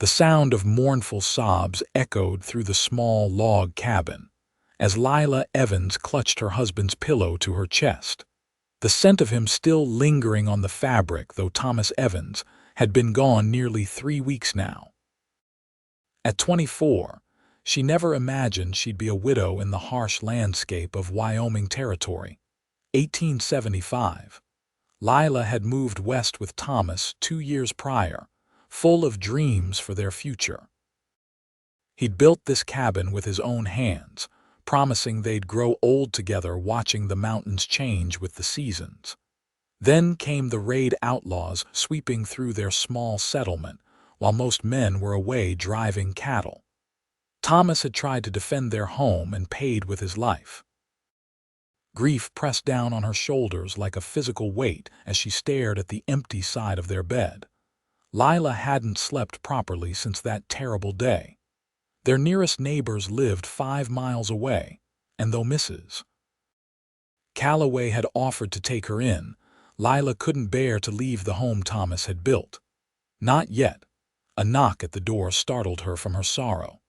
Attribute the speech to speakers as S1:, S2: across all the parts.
S1: The sound of mournful sobs echoed through the small log cabin as Lilah Evans clutched her husband's pillow to her chest, the scent of him still lingering on the fabric, though Thomas Evans had been gone nearly 3 weeks now. At 24, she never imagined she'd be a widow in the harsh landscape of Wyoming Territory. 1875. Lilah had moved west with Thomas 2 years prior, full of dreams for their future. He'd built this cabin with his own hands, promising they'd grow old together watching the mountains change with the seasons. Then came the raid outlaws sweeping through their small settlement while most men were away driving cattle. Thomas had tried to defend their home and paid with his life. Grief pressed down on her shoulders like a physical weight as she stared at the empty side of their bed. Lilah hadn't slept properly since that terrible day. Their nearest neighbors lived 5 miles away, and though Mrs. Calloway had offered to take her in, Lilah couldn't bear to leave the home Thomas had built. Not yet. A knock at the door startled her from her sorrow.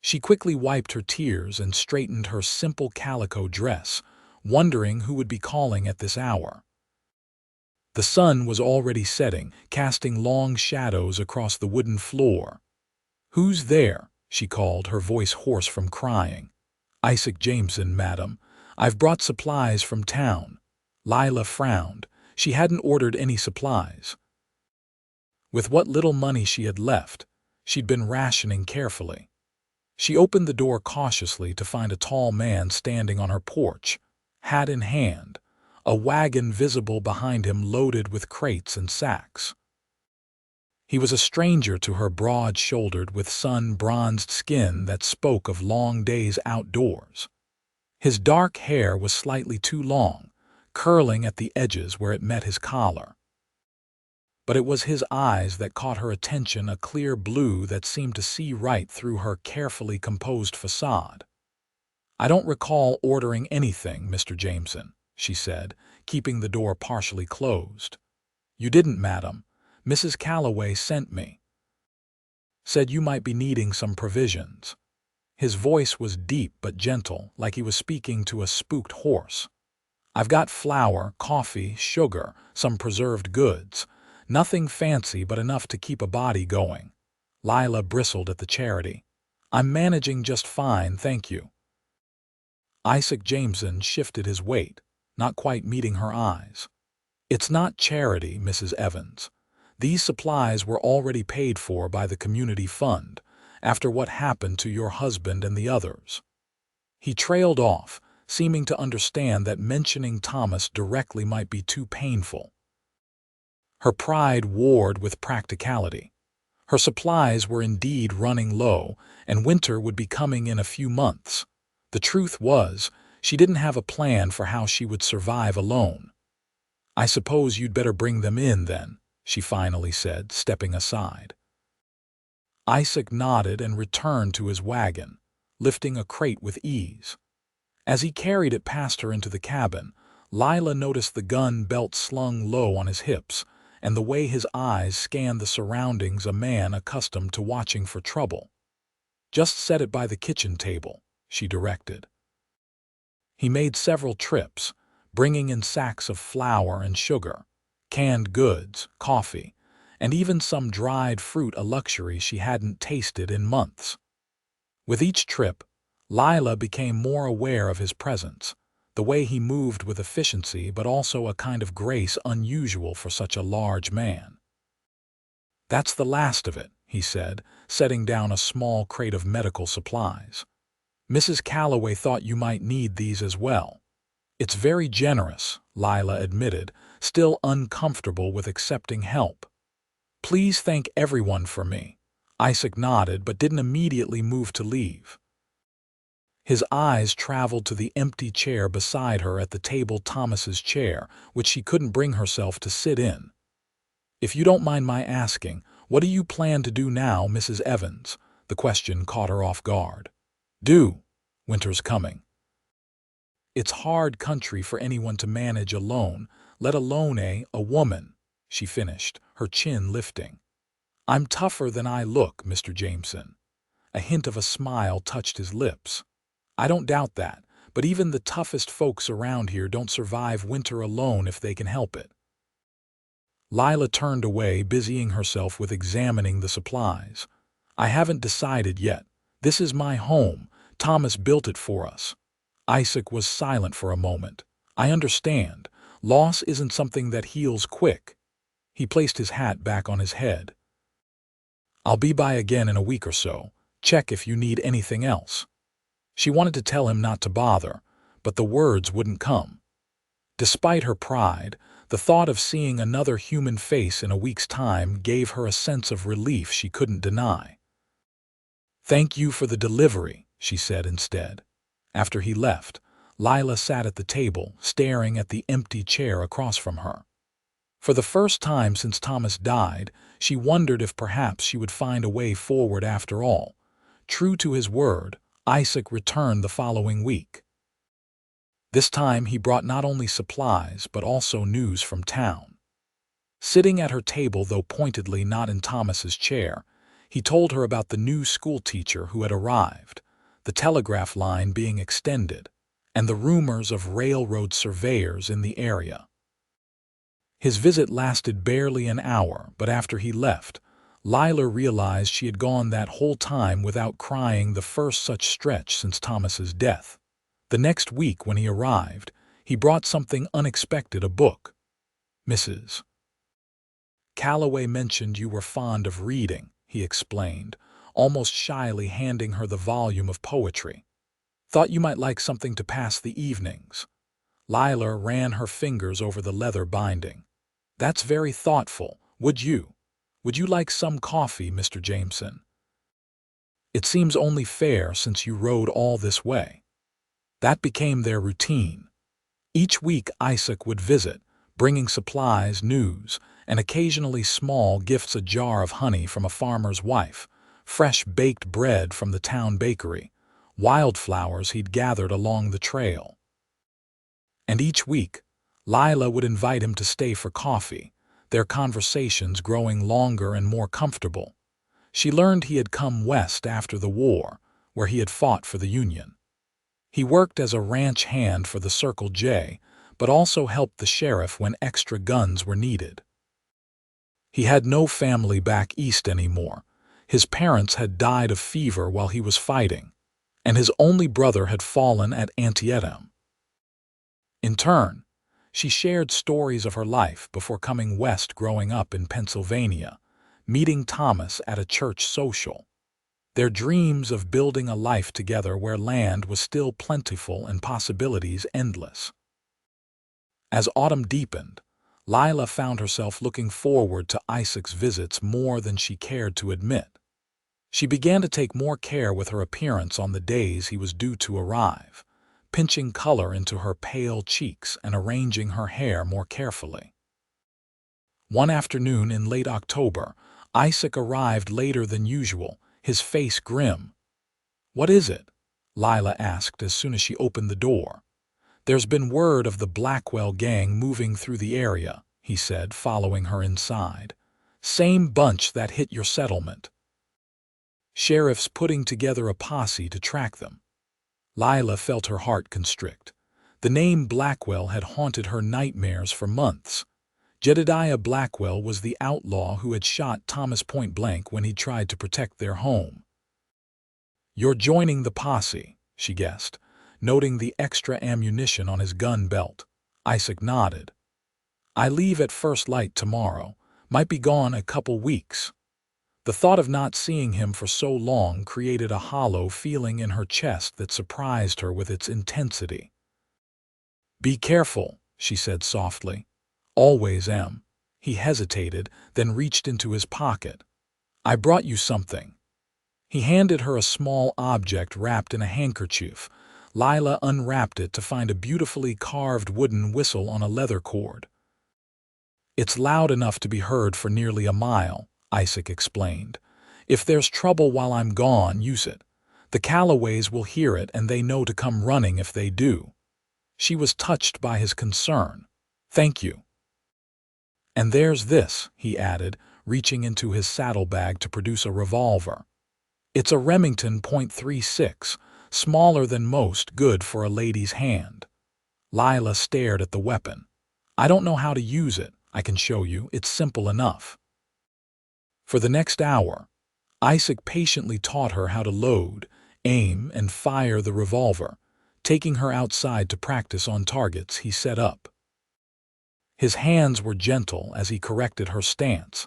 S1: She quickly wiped her tears and straightened her simple calico dress, wondering who would be calling at this hour. The sun was already setting, casting long shadows across the wooden floor. "Who's there?" she called, her voice hoarse from crying. "Isaac Jameson, madam. I've brought supplies from town." Lilah frowned. She hadn't ordered any supplies. With what little money she had left, she'd been rationing carefully. She opened the door cautiously to find a tall man standing on her porch, hat in hand, a wagon visible behind him loaded with crates and sacks. He was a stranger to her, broad-shouldered with sun-bronzed skin that spoke of long days outdoors. His dark hair was slightly too long, curling at the edges where it met his collar. But it was his eyes that caught her attention, a clear blue that seemed to see right through her carefully composed facade. "I don't recall ordering anything, Mr. Jameson," she said, keeping the door partially closed. "You didn't, madam. Mrs. Calloway sent me. Said you might be needing some provisions." His voice was deep but gentle, like he was speaking to a spooked horse. "I've got flour, coffee, sugar, some preserved goods. Nothing fancy but enough to keep a body going." Lilah bristled at the charity. "I'm managing just fine, thank you." Isaac Jameson shifted his weight, not quite meeting her eyes. "It's not charity, Mrs. Evans. These supplies were already paid for by the community fund, after what happened to your husband and the others." He trailed off, seeming to understand that mentioning Thomas directly might be too painful. Her pride warred with practicality. Her supplies were indeed running low, and winter would be coming in a few months. The truth was, she didn't have a plan for how she would survive alone. "I suppose you'd better bring them in, then," she finally said, stepping aside. Isaac nodded and returned to his wagon, lifting a crate with ease. As he carried it past her into the cabin, Lilah noticed the gun belt slung low on his hips, and the way his eyes scanned the surroundings, a man accustomed to watching for trouble. "Just set it by the kitchen table," she directed. He made several trips, bringing in sacks of flour and sugar, canned goods, coffee, and even some dried fruit, a luxury she hadn't tasted in months. With each trip, Lilah became more aware of his presence, the way he moved with efficiency but also a kind of grace unusual for such a large man. "That's the last of it," he said, setting down a small crate of medical supplies. "Mrs. Calloway thought you might need these as well." "It's very generous," Lilah admitted, still uncomfortable with accepting help. "Please thank everyone for me." Isaac nodded but didn't immediately move to leave. His eyes traveled to the empty chair beside her at the table, Thomas's chair, which she couldn't bring herself to sit in. "If you don't mind my asking, what do you plan to do now, Mrs. Evans?" The question caught her off guard. "Do? Winter's coming. It's hard country for anyone to manage alone, let alone a woman," she finished, her chin lifting. I'm tougher than I look, Mr. Jameson. A hint of a smile touched his lips. I don't doubt that, but even the toughest folks around here don't survive winter alone if they can help it. Lilah turned away, busying herself with examining the supplies. I haven't decided yet. This is my home. Thomas built it for us. Isaac was silent for a moment. I understand. Loss isn't something that heals quick. He placed his hat back on his head. I'll be by again in a week or so. Check if you need anything else. She wanted to tell him not to bother, but the words wouldn't come. Despite her pride, the thought of seeing another human face in a week's time gave her a sense of relief she couldn't deny. Thank you for the delivery, she said instead. After he left, Lilah sat at the table, staring at the empty chair across from her. For the first time since Thomas died, she wondered if perhaps she would find a way forward after all. True to his word, Isaac returned the following week. This time he brought not only supplies but also news from town. Sitting at her table, though pointedly not in Thomas's chair, he told her about the new schoolteacher who had arrived, the telegraph line being extended, and the rumors of railroad surveyors in the area. His visit lasted barely an hour, but after he left, Lilah realized she had gone that whole time without crying, the first such stretch since Thomas's death. The next week when he arrived, he brought something unexpected, a book. Mrs. Calloway mentioned you were fond of reading, he explained, almost shyly handing her the volume of poetry. Thought you might like something to pass the evenings. Lilah ran her fingers over the leather binding. That's very thoughtful. Would you like some coffee, Mr. Jameson? It seems only fair since you rode all this way. That became their routine. Each week Isaac would visit, bringing supplies, news, and occasionally small gifts, a jar of honey from a farmer's wife, fresh baked bread from the town bakery, wildflowers he'd gathered along the trail. And each week, Lilah would invite him to stay for coffee, their conversations growing longer and more comfortable. She learned he had come west after the war, where he had fought for the Union. He worked as a ranch hand for the Circle J, but also helped the sheriff when extra guns were needed. He had no family back east anymore. His parents had died of fever while he was fighting, and his only brother had fallen at Antietam. In turn, she shared stories of her life before coming west, growing up in Pennsylvania, meeting Thomas at a church social. Their dreams of building a life together where land was still plentiful and possibilities endless. As autumn deepened, Lilah found herself looking forward to Isaac's visits more than she cared to admit. She began to take more care with her appearance on the days he was due to arrive, pinching color into her pale cheeks and arranging her hair more carefully. One afternoon in late October, Isaac arrived later than usual, his face grim. "What is it?" Lilah asked as soon as she opened the door. "There's been word of the Blackwell gang moving through the area," he said, following her inside. "Same bunch that hit your settlement. Sheriff's putting together a posse to track them." Lilah felt her heart constrict. The name Blackwell had haunted her nightmares for months. Jedediah Blackwell was the outlaw who had shot Thomas point blank when he tried to protect their home. "You're joining the posse," she guessed, noting the extra ammunition on his gun belt. Isaac nodded. "I leave at first light tomorrow. Might be gone a couple weeks." The thought of not seeing him for so long created a hollow feeling in her chest that surprised her with its intensity. "Be careful," she said softly. "Always am." He hesitated, then reached into his pocket. "I brought you something." He handed her a small object wrapped in a handkerchief. Lilah unwrapped it to find a beautifully carved wooden whistle on a leather cord. "It's loud enough to be heard for nearly a mile," Isaac explained. "If there's trouble while I'm gone, use it. The Calloways will hear it and they know to come running if they do." She was touched by his concern. "Thank you." "And there's this," he added, reaching into his saddlebag to produce a revolver. "It's a Remington .36, smaller than most, good for a lady's hand." Lilah stared at the weapon. "I don't know how to use it. I can show you. It's simple enough." For the next hour, Isaac patiently taught her how to load, aim, and fire the revolver, taking her outside to practice on targets he set up. His hands were gentle as he corrected her stance,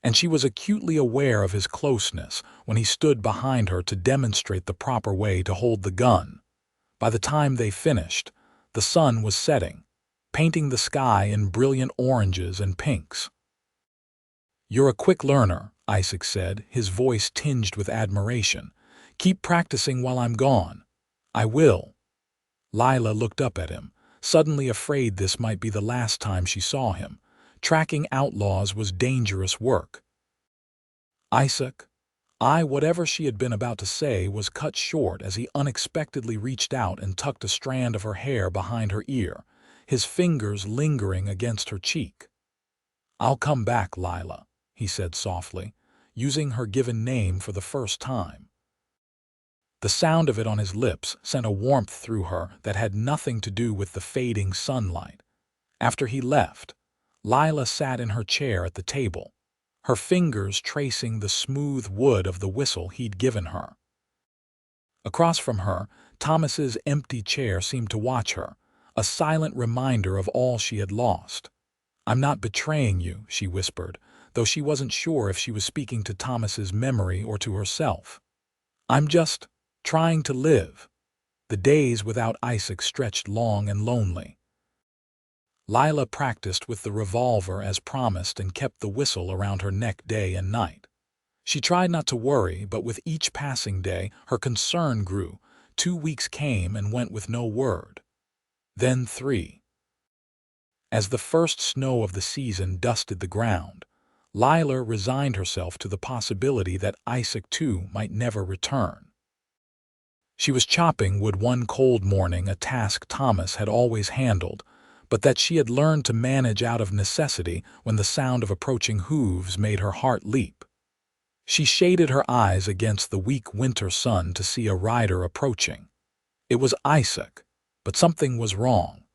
S1: and she was acutely aware of his closeness when he stood behind her to demonstrate the proper way to hold the gun. By the time they finished, the sun was setting, painting the sky in brilliant oranges and pinks. "You're a quick learner," Isaac said, his voice tinged with admiration. "Keep practicing while I'm gone." "I will." Lilah looked up at him, suddenly afraid this might be the last time she saw him. Tracking outlaws was dangerous work. "Isaac," whatever she had been about to say was cut short as he unexpectedly reached out and tucked a strand of her hair behind her ear, his fingers lingering against her cheek. "I'll come back, Lilah," he said softly, using her given name for the first time. The sound of it on his lips sent a warmth through her that had nothing to do with the fading sunlight. After he left, Lilah sat in her chair at the table, her fingers tracing the smooth wood of the whistle he'd given her. Across from her, Thomas's empty chair seemed to watch her, a silent reminder of all she had lost. "I'm not betraying you," she whispered, though she wasn't sure if she was speaking to Thomas's memory or to herself. "I'm just trying to live." The days without Isaac stretched long and lonely. Lilah practiced with the revolver as promised and kept the whistle around her neck day and night. She tried not to worry, but with each passing day, her concern grew. 2 weeks came and went with no word. Then 3. As the first snow of the season dusted the ground, Lilah resigned herself to the possibility that Isaac too might never return. She was chopping wood one cold morning, a task Thomas had always handled, but that she had learned to manage out of necessity when the sound of approaching hooves made her heart leap. She shaded her eyes against the weak winter sun to see a rider approaching. It was Isaac, but something was wrong.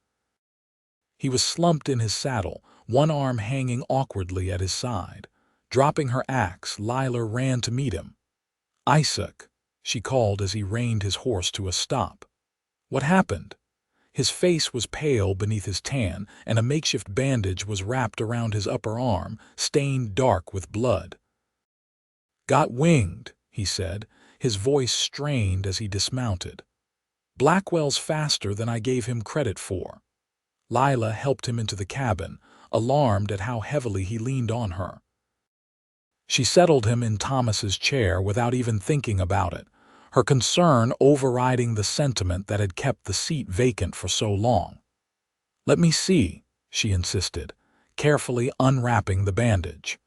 S1: He was slumped in his saddle, one arm hanging awkwardly at his side. Dropping her axe, Lilah ran to meet him. "Isaac," she called as he reined his horse to a stop. "What happened?" His face was pale beneath his tan, and a makeshift bandage was wrapped around his upper arm, stained dark with blood. "Got winged," he said, his voice strained as he dismounted. "Blackwell's faster than I gave him credit for." Lilah helped him into the cabin, alarmed at how heavily he leaned on her. She settled him in Thomas's chair without even thinking about it, her concern overriding the sentiment that had kept the seat vacant for so long. "Let me see," she insisted, carefully unwrapping the bandage.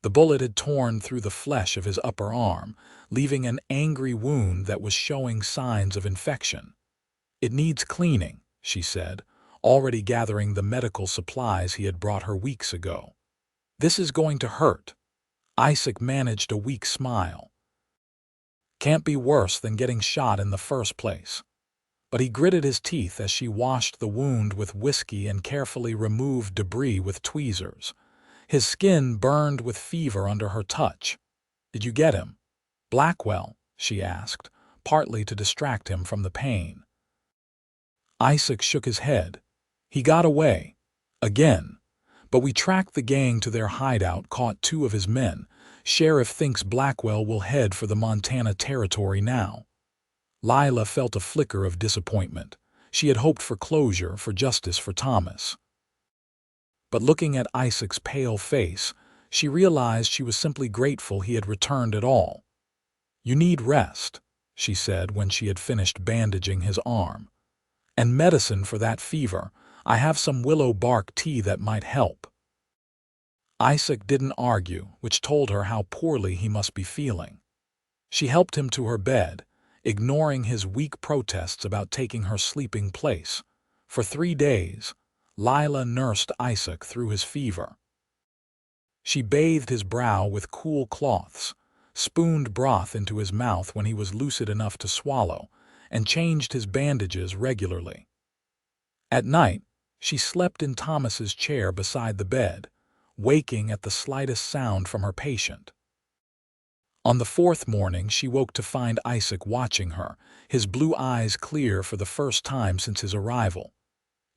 S1: The bullet had torn through the flesh of his upper arm, leaving an angry wound that was showing signs of infection. "It needs cleaning," she said, already gathering the medical supplies he had brought her weeks ago. "This is going to hurt." Isaac managed a weak smile. "Can't be worse than getting shot in the first place." But he gritted his teeth as she washed the wound with whiskey and carefully removed debris with tweezers. His skin burned with fever under her touch. "Did you get him?" "Blackwell?" she asked, partly to distract him from the pain. Isaac shook his head. "He got away. Again. But we tracked the gang to their hideout, caught 2 of his men. Sheriff thinks Blackwell will head for the Montana Territory now." Lilah felt a flicker of disappointment. She had hoped for closure, for justice for Thomas. But looking at Isaac's pale face, she realized she was simply grateful he had returned at all. "You need rest," she said when she had finished bandaging his arm. "And medicine for that fever. I have some willow bark tea that might help." Isaac didn't argue, which told her how poorly he must be feeling. She helped him to her bed, ignoring his weak protests about taking her sleeping place. For 3 days, Lilah nursed Isaac through his fever. She bathed his brow with cool cloths, spooned broth into his mouth when he was lucid enough to swallow, and changed his bandages regularly. At night, she slept in Thomas's chair beside the bed, waking at the slightest sound from her patient. On the fourth morning, she woke to find Isaac watching her, his blue eyes clear for the first time since his arrival.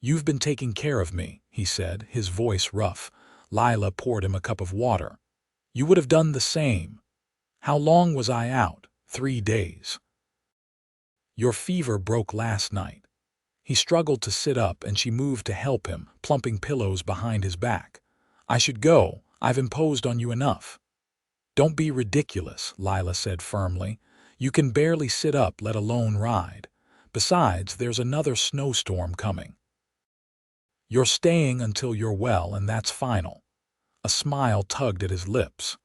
S1: "You've been taking care of me," he said, his voice rough. Lilah poured him a cup of water. "You would have done the same. How long was I out? 3 days. Your fever broke last night." He struggled to sit up and she moved to help him, plumping pillows behind his back. "I should go. I've imposed on you enough." "Don't be ridiculous," Lilah said firmly. "You can barely sit up, let alone ride. Besides, there's another snowstorm coming. You're staying until you're well, and that's final." A smile tugged at his lips.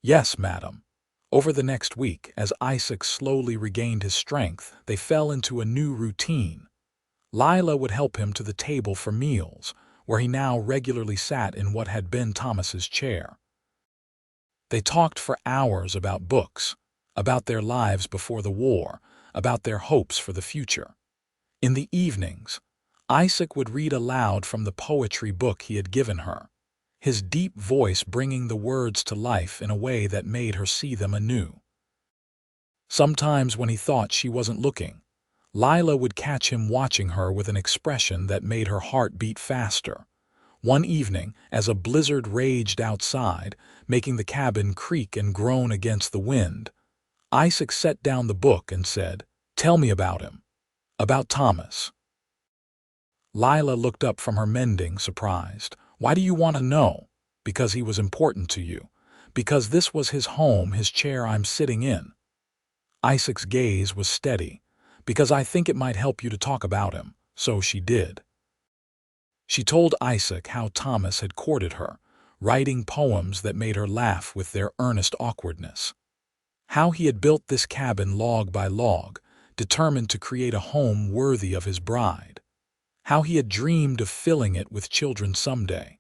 S1: "Yes, madam." Over the next week, as Isaac slowly regained his strength, they fell into a new routine. Lilah would help him to the table for meals, where he now regularly sat in what had been Thomas's chair. They talked for hours about books, about their lives before the war, about their hopes for the future. In the evenings, Isaac would read aloud from the poetry book he had given her, his deep voice bringing the words to life in a way that made her see them anew. Sometimes when he thought she wasn't looking, Lilah would catch him watching her with an expression that made her heart beat faster. One evening, as a blizzard raged outside, making the cabin creak and groan against the wind, Isaac set down the book and said, "Tell me about him. About Thomas." Lilah looked up from her mending, surprised. "Why do you want to know?" "Because he was important to you. Because this was his home, his chair I'm sitting in." Isaac's gaze was steady. "Because I think it might help you to talk about him." So she did. She told Isaac how Thomas had courted her, writing poems that made her laugh with their earnest awkwardness. How he had built this cabin log by log, determined to create a home worthy of his bride. How he had dreamed of filling it with children someday.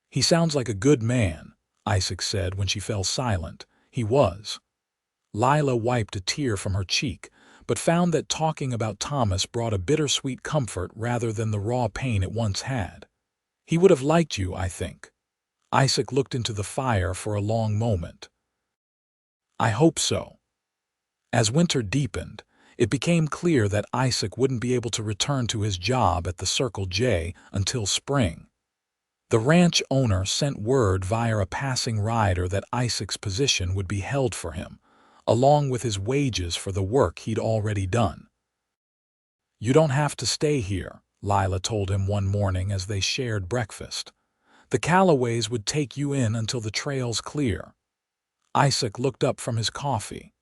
S1: "He sounds like a good man," Isaac said when she fell silent. He was. Lilah wiped a tear from her cheek, but found that talking about Thomas brought a bittersweet comfort rather than the raw pain it once had. "He would have liked you, I think." Isaac looked into the fire for a long moment. "I hope so." As winter deepened, it became clear that Isaac wouldn't be able to return to his job at the Circle J until spring. The ranch owner sent word via a passing rider that Isaac's position would be held for him, along with his wages for the work he'd already done. "You don't have to stay here," Lilah told him one morning as they shared breakfast. "The Callaways would take you in until the trail's clear." Isaac looked up from his coffee.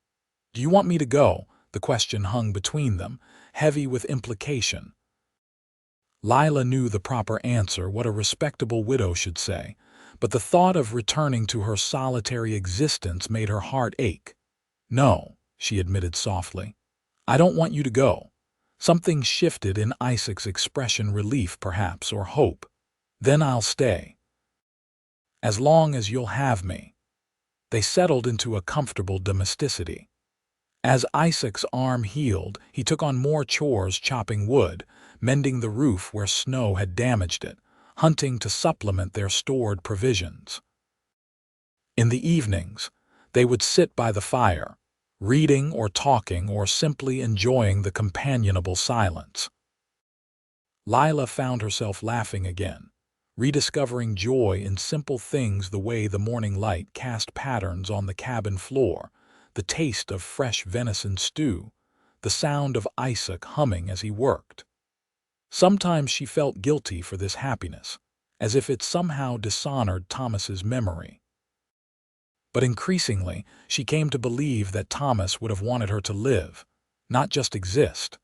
S1: "Do you want me to go?" The question hung between them, heavy with implication. Lilah knew the proper answer, what a respectable widow should say, but the thought of returning to her solitary existence made her heart ache. "No," she admitted softly. "I don't want you to go." Something shifted in Isaac's expression, relief perhaps, or hope. "Then I'll stay. As long as you'll have me." They settled into a comfortable domesticity. As Isaac's arm healed, he took on more chores, chopping wood, mending the roof where snow had damaged it, hunting to supplement their stored provisions. In the evenings, they would sit by the fire, reading or talking or simply enjoying the companionable silence. Lilah found herself laughing again, rediscovering joy in simple things, the way the morning light cast patterns on the cabin floor, the taste of fresh venison stew, the sound of Isaac humming as he worked. Sometimes she felt guilty for this happiness, as if it somehow dishonored Thomas's memory. But increasingly, she came to believe that Thomas would have wanted her to live, not just exist.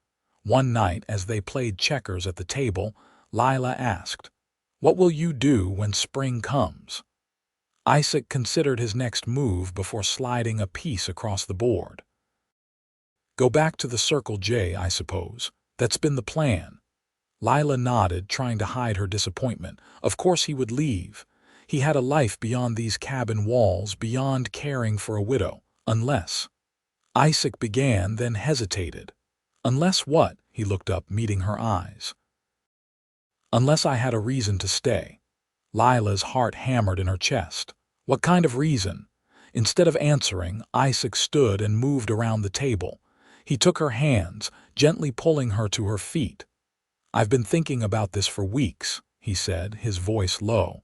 S1: One night, as they played checkers at the table, Lilah asked, "What will you do when spring comes?" Isaac considered his next move before sliding a piece across the board. "Go back to the Circle J, I suppose. That's been the plan." Lilah nodded, trying to hide her disappointment. Of course he would leave. He had a life beyond these cabin walls, beyond caring for a widow. Unless... Isaac began, then hesitated. Unless what? He looked up, meeting her eyes. Unless I had a reason to stay. Lilah's heart hammered in her chest. What kind of reason? Instead of answering, Isaac stood and moved around the table. He took her hands, gently pulling her to her feet. I've been thinking about this for weeks, he said, his voice low.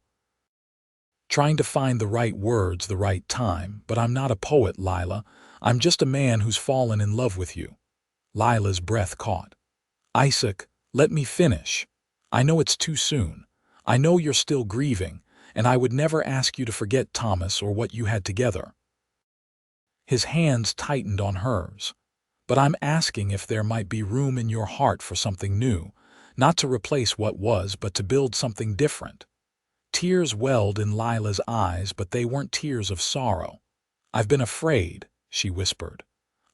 S1: Trying to find the right words, the right time, but I'm not a poet, Lilah. I'm just a man who's fallen in love with you. Lilah's breath caught. Isaac, let me finish. I know it's too soon. I know you're still grieving, and I would never ask you to forget Thomas or what you had together. His hands tightened on hers. But I'm asking if there might be room in your heart for something new, not to replace what was, but to build something different. Tears welled in Lilah's eyes, but they weren't tears of sorrow. I've been afraid, she whispered.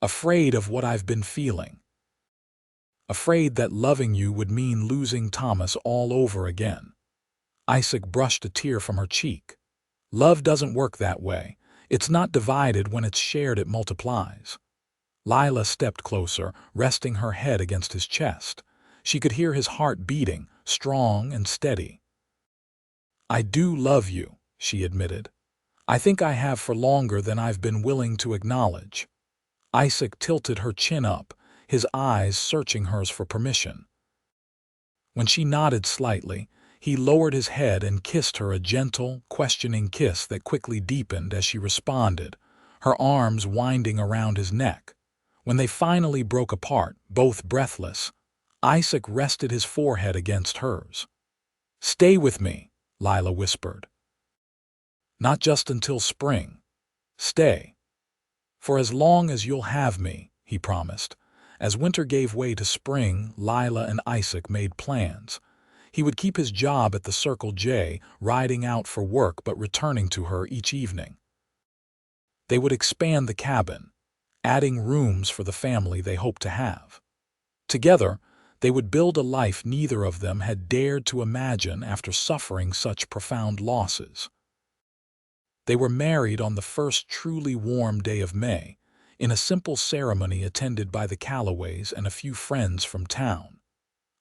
S1: Afraid of what I've been feeling. Afraid that loving you would mean losing Thomas all over again. Isaac brushed a tear from her cheek. Love doesn't work that way. It's not divided. When it's shared, it multiplies. Lilah stepped closer, resting her head against his chest. She could hear his heart beating, strong and steady. I do love you, she admitted. I think I have for longer than I've been willing to acknowledge. Isaac tilted her chin up, his eyes searching hers for permission. When she nodded slightly, he lowered his head and kissed her, a gentle, questioning kiss that quickly deepened as she responded, her arms winding around his neck. When they finally broke apart, both breathless, Isaac rested his forehead against hers. Stay with me, Lilah whispered. Not just until spring. Stay. For as long as you'll have me, he promised. As winter gave way to spring, Lilah and Isaac made plans. He would keep his job at the Circle J, riding out for work but returning to her each evening. They would expand the cabin, adding rooms for the family they hoped to have. Together, they would build a life neither of them had dared to imagine after suffering such profound losses. They were married on the first truly warm day of May, in a simple ceremony attended by the Calloways and a few friends from town.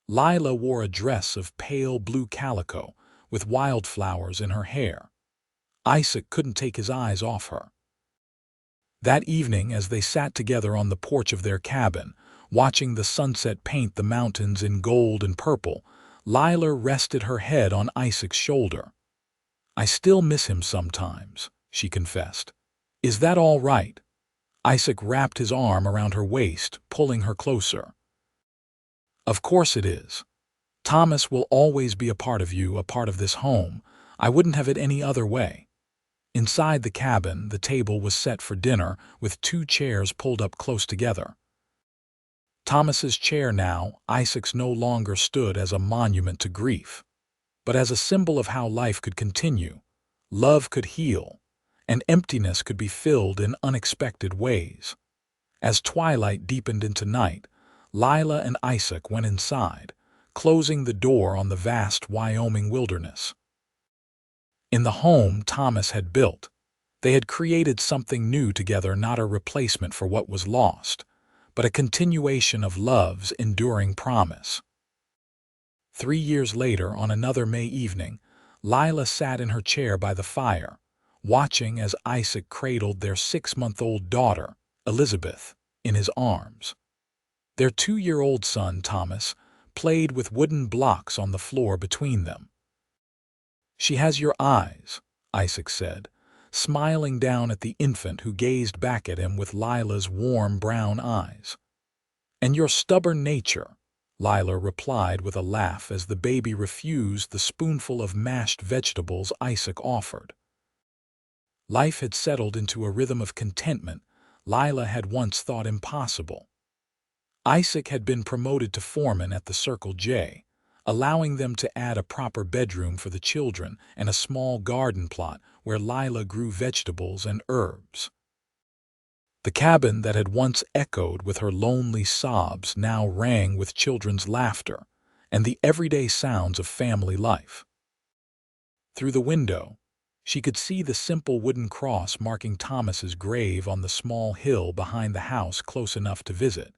S1: Lilah wore a dress of pale blue calico with wildflowers in her hair. Isaac couldn't take his eyes off her. That evening, as they sat together on the porch of their cabin, watching the sunset paint the mountains in gold and purple, Lilah rested her head on Isaac's shoulder. I still miss him sometimes, she confessed. Is that all right? Isaac wrapped his arm around her waist, pulling her closer. Of course it is. Thomas will always be a part of you, a part of this home. I wouldn't have it any other way. Inside the cabin, the table was set for dinner, with 2 chairs pulled up close together. Thomas's chair now, Isaac's no longer stood as a monument to grief, but as a symbol of how life could continue, love could heal, and emptiness could be filled in unexpected ways. As twilight deepened into night, Lilah and Isaac went inside, closing the door on the vast Wyoming wilderness. In the home Thomas had built, they had created something new together, not a replacement for what was lost, but a continuation of love's enduring promise. 3 years later, on another May evening, Lilah sat in her chair by the fire, watching as Isaac cradled their 6-month-old daughter, Elizabeth, in his arms. Their 2-year-old son, Thomas, played with wooden blocks on the floor between them. She has your eyes, Isaac said, smiling down at the infant who gazed back at him with Lilah's warm brown eyes. And your stubborn nature, Lilah replied with a laugh as the baby refused the spoonful of mashed vegetables Isaac offered. Life had settled into a rhythm of contentment Lilah had once thought impossible. Isaac had been promoted to foreman at the Circle J, allowing them to add a proper bedroom for the children and a small garden plot where Lilah grew vegetables and herbs. The cabin that had once echoed with her lonely sobs now rang with children's laughter and the everyday sounds of family life. Through the window, She could see the simple wooden cross marking Thomas's grave on the small hill behind the house close enough to visit,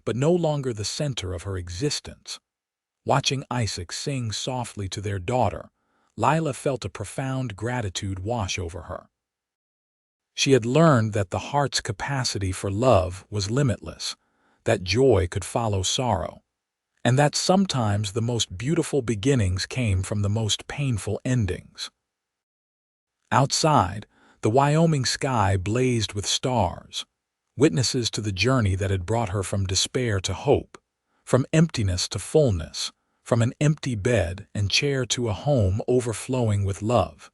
S1: but no longer the center of her existence. Watching Isaac sing softly to their daughter, Lilah felt a profound gratitude wash over her. She had learned that the heart's capacity for love was limitless, that joy could follow sorrow, and that sometimes the most beautiful beginnings came from the most painful endings. Outside, the Wyoming sky blazed with stars, witnesses to the journey that had brought her from despair to hope, from emptiness to fullness, from an empty bed and chair to a home overflowing with love.